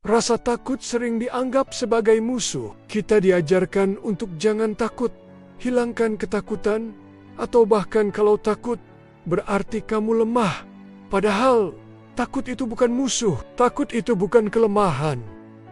Rasa takut sering dianggap sebagai musuh. Kita diajarkan untuk jangan takut, hilangkan ketakutan, atau bahkan kalau takut, berarti kamu lemah. Padahal, takut itu bukan musuh, takut itu bukan kelemahan.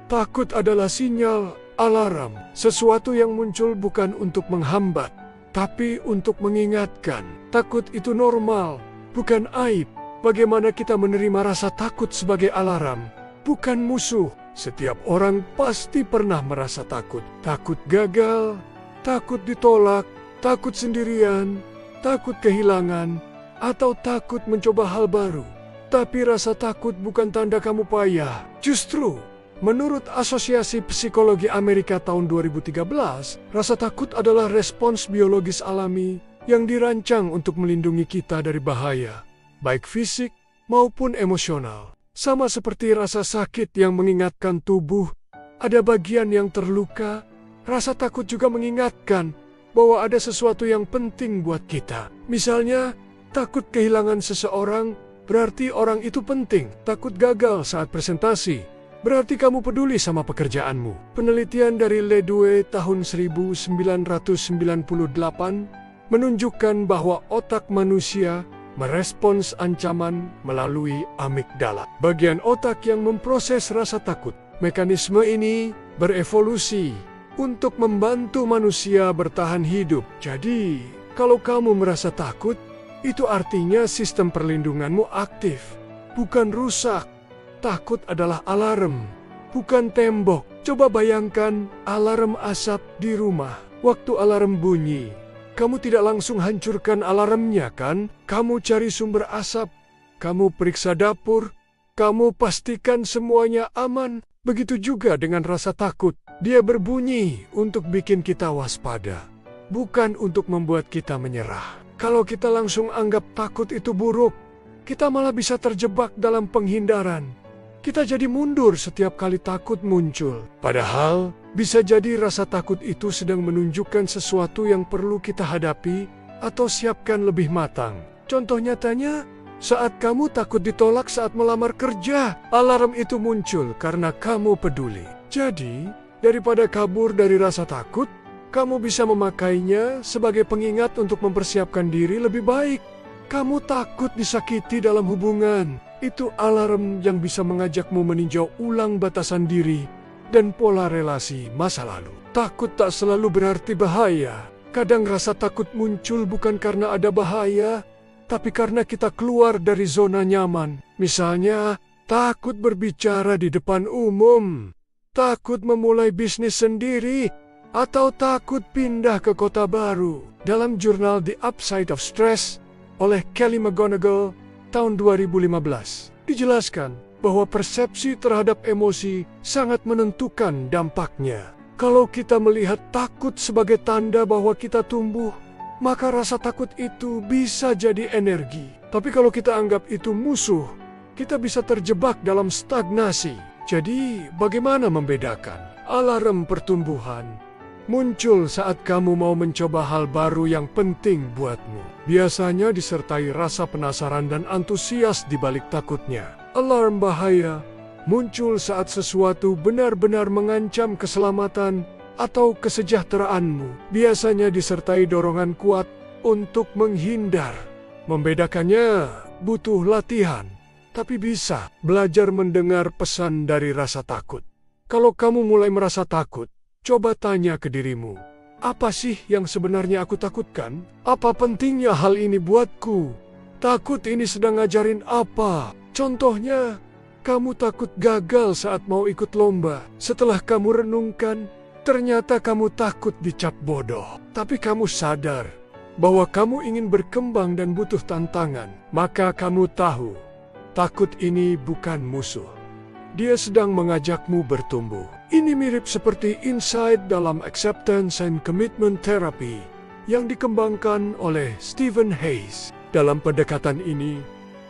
Takut adalah sinyal, alarm, sesuatu yang muncul bukan untuk menghambat, tapi untuk mengingatkan. Takut itu normal, bukan aib. Bagaimana kita menerima rasa takut sebagai alarm? Bukan musuh. Setiap orang pasti pernah merasa takut. Takut gagal, takut ditolak, takut sendirian, takut kehilangan, atau takut mencoba hal baru. Tapi rasa takut bukan tanda kamu payah. Justru, menurut Asosiasi Psikologi Amerika tahun 2013, rasa takut adalah respons biologis alami yang dirancang untuk melindungi kita dari bahaya, baik fisik maupun emosional. Sama seperti rasa sakit yang mengingatkan tubuh, ada bagian yang terluka, rasa takut juga mengingatkan bahwa ada sesuatu yang penting buat kita. Misalnya, takut kehilangan seseorang, berarti orang itu penting. Takut gagal saat presentasi, berarti kamu peduli sama pekerjaanmu. Penelitian dari Ledue tahun 1998 menunjukkan bahwa otak manusia merespons ancaman melalui amigdala, bagian otak yang memproses rasa takut. Mekanisme ini berevolusi untuk membantu manusia bertahan hidup. Jadi, kalau kamu merasa takut, itu artinya sistem perlindunganmu aktif, bukan rusak. Takut adalah alarm, bukan tembok. Coba bayangkan alarm asap di rumah. Waktu alarm bunyi, kamu tidak langsung hancurkan alarmnya, kan? Kamu cari sumber asap, kamu periksa dapur, kamu pastikan semuanya aman. Begitu juga dengan rasa takut. Dia berbunyi untuk bikin kita waspada, bukan untuk membuat kita menyerah. Kalau kita langsung anggap takut itu buruk, kita malah bisa terjebak dalam penghindaran. Kita jadi mundur setiap kali takut muncul. Padahal, bisa jadi rasa takut itu sedang menunjukkan sesuatu yang perlu kita hadapi atau siapkan lebih matang. Contoh nyatanya, saat kamu takut ditolak saat melamar kerja, alarm itu muncul karena kamu peduli. Jadi, daripada kabur dari rasa takut, kamu bisa memakainya sebagai pengingat untuk mempersiapkan diri lebih baik. Kamu takut disakiti dalam hubungan. Itu alarm yang bisa mengajakmu meninjau ulang batasan diri dan pola relasi masa lalu. Takut tak selalu berarti bahaya. Kadang rasa takut muncul bukan karena ada bahaya, tapi karena kita keluar dari zona nyaman. Misalnya, takut berbicara di depan umum, takut memulai bisnis sendiri, atau takut pindah ke kota baru. Dalam jurnal The Upside of Stress oleh Kelly McGonigal tahun 2015, dijelaskan bahwa persepsi terhadap emosi sangat menentukan dampaknya. Kalau kita melihat takut sebagai tanda bahwa kita tumbuh, maka rasa takut itu bisa jadi energi. Tapi kalau kita anggap itu musuh, kita bisa terjebak dalam stagnasi. Jadi, bagaimana membedakan? Alarm pertumbuhan muncul saat kamu mau mencoba hal baru yang penting buatmu. Biasanya disertai rasa penasaran dan antusias di balik takutnya. Alarm bahaya muncul saat sesuatu benar-benar mengancam keselamatan atau kesejahteraanmu. Biasanya disertai dorongan kuat untuk menghindar. Membedakannya butuh latihan, tapi bisa belajar mendengar pesan dari rasa takut. Kalau kamu mulai merasa takut, coba tanya ke dirimu, apa sih yang sebenarnya aku takutkan? Apa pentingnya hal ini buatku? Takut ini sedang ngajarin apa? Contohnya, kamu takut gagal saat mau ikut lomba. Setelah kamu renungkan, ternyata kamu takut dicap bodoh. Tapi kamu sadar bahwa kamu ingin berkembang dan butuh tantangan. Maka kamu tahu, takut ini bukan musuh. Dia sedang mengajakmu bertumbuh. Ini mirip seperti insight dalam Acceptance and Commitment Therapy yang dikembangkan oleh Stephen Hayes. Dalam pendekatan ini,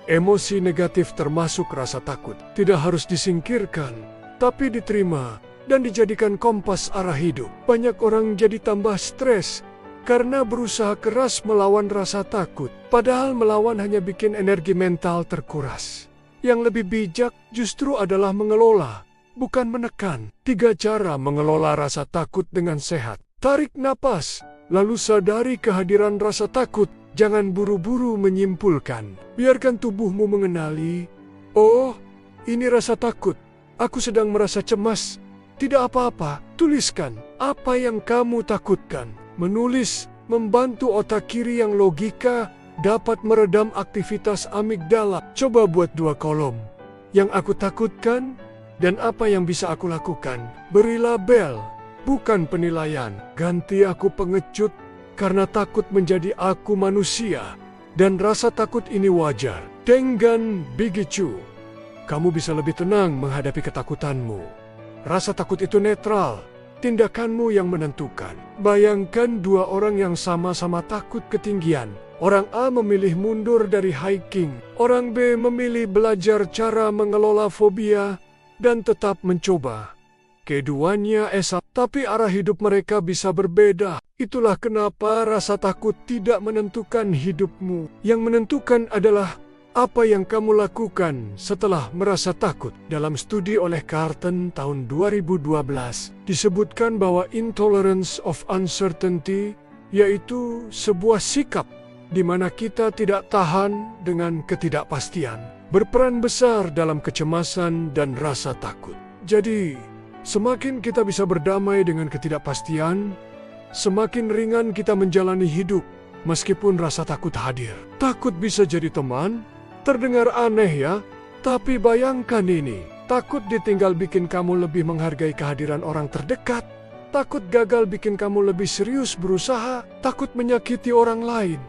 emosi negatif termasuk rasa takut tidak harus disingkirkan, tapi diterima dan dijadikan kompas arah hidup. Banyak orang jadi tambah stres karena berusaha keras melawan rasa takut, padahal melawan hanya bikin energi mental terkuras. Yang lebih bijak justru adalah mengelola bukan menekan. 3 cara mengelola rasa takut dengan sehat. Tarik napas, lalu sadari kehadiran rasa takut. Jangan buru-buru menyimpulkan. Biarkan tubuhmu mengenali, oh, ini rasa takut. Aku sedang merasa cemas. Tidak apa-apa, tuliskan apa yang kamu takutkan. Menulis membantu otak kiri yang logika dapat meredam aktivitas amigdala. Coba buat 2 kolom. Yang aku takutkan dan apa yang bisa aku lakukan. Beri label, bukan penilaian. Ganti aku pengecut karena takut menjadi aku manusia. Dan rasa takut ini wajar. Dengan begitu, kamu bisa lebih tenang menghadapi ketakutanmu. Rasa takut itu netral. Tindakanmu yang menentukan. Bayangkan 2 orang yang sama-sama takut ketinggian. Orang A memilih mundur dari hiking. Orang B memilih belajar cara mengelola fobia dan tetap mencoba. Keduanya esa, tapi arah hidup mereka bisa berbeda. Itulah kenapa rasa takut tidak menentukan hidupmu. Yang menentukan adalah apa yang kamu lakukan setelah merasa takut. Dalam studi oleh Carton tahun 2012, disebutkan bahwa intolerance of uncertainty, yaitu sebuah sikap di mana kita tidak tahan dengan ketidakpastian, berperan besar dalam kecemasan dan rasa takut. Jadi, semakin kita bisa berdamai dengan ketidakpastian, semakin ringan kita menjalani hidup meskipun rasa takut hadir. Takut bisa jadi teman. Terdengar aneh ya, tapi bayangkan ini. Takut ditinggal bikin kamu lebih menghargai kehadiran orang terdekat. Takut gagal bikin kamu lebih serius berusaha. Takut menyakiti orang lain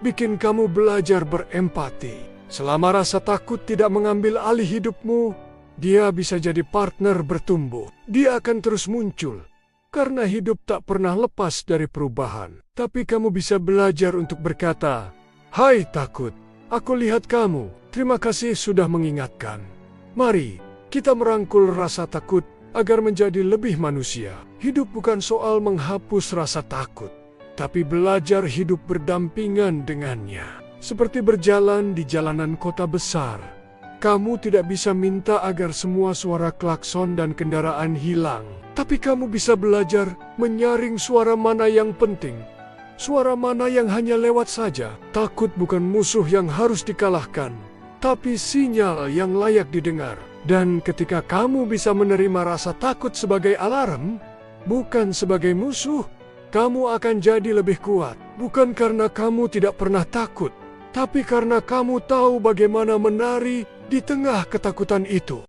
bikin kamu belajar berempati. Selama rasa takut tidak mengambil alih hidupmu, dia bisa jadi partner bertumbuh. Dia akan terus muncul, karena hidup tak pernah lepas dari perubahan. Tapi kamu bisa belajar untuk berkata, "Hai takut, aku lihat kamu. Terima kasih sudah mengingatkan." Mari kita merangkul rasa takut agar menjadi lebih manusia. Hidup bukan soal menghapus rasa takut, tapi belajar hidup berdampingan dengannya. Seperti berjalan di jalanan kota besar, kamu tidak bisa minta agar semua suara klakson dan kendaraan hilang. Tapi kamu bisa belajar menyaring suara mana yang penting, suara mana yang hanya lewat saja. Takut bukan musuh yang harus dikalahkan, tapi sinyal yang layak didengar. Dan ketika kamu bisa menerima rasa takut sebagai alarm, bukan sebagai musuh, kamu akan jadi lebih kuat. Bukan karena kamu tidak pernah takut, tapi karena kamu tahu bagaimana menari di tengah ketakutan itu.